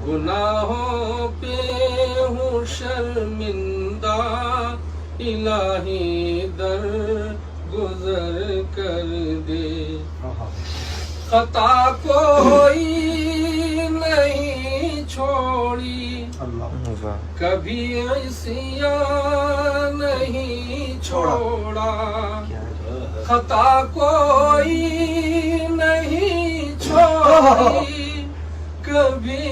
گناہوں پہ ہوں شرمندہ، الہی در گزر کر دے، خطا کوئی نہیں چھوڑی، کبھی عصیاں نہیں چھوڑا، خطا کوئی نہیں چھوڑی، کبھی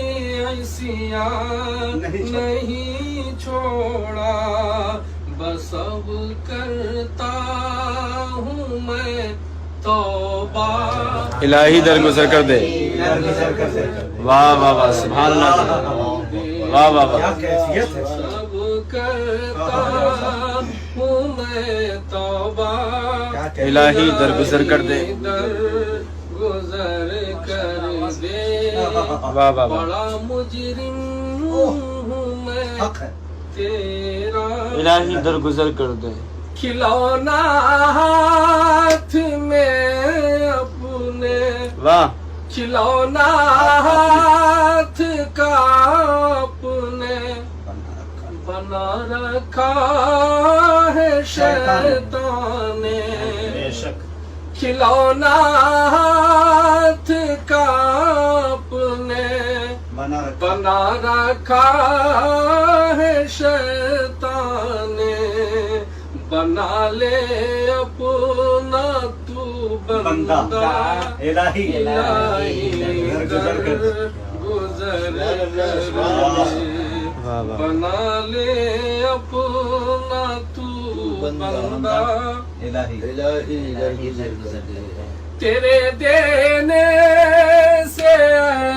عصیاں نہیں چھوڑا، بس اب کرتا ہوں میں توبہ، الہی درگزر کر دے۔ واہ واہ واہ، سبحان اللہ، واہ واہ واہ، سب کرتا ہوں میں توبہ، الہی درگزر کر دے، درگزر کر دے، واہ واہ واہ، بڑا مجرم ہوں میں تیرا، الہی درگزر کر دے، کھلونا ہاتھ میں اپنے، واہ، کھلونا ہاتھ کا اپنے بنا رکھا ہے شیطان نے، کھلونا ہاتھ کا اپنے بنا رکھا ہے شیطان نے، بنا لے اپنا تو بندہ، الہی در گزر کر دے، بنا لے اپنا تو بندہ، تیرے دینے سے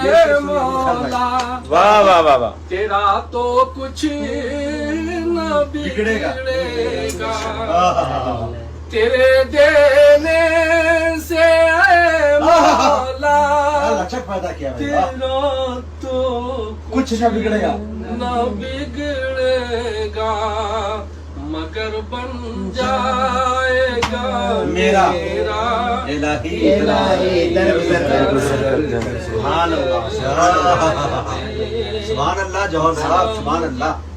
اے مولا، واہ واہ واہ واہ، تیرا تو کچھ نہ بگڑے گا، تیرے دینے سے اے مولا، تیرا تو کچھ نہ بگڑے گا، نہ بگڑے گا، مگر بن جائے گا میرا الہی سبحان اللہ، سبحان اللہ، جوہر صاحب، سبحان اللہ۔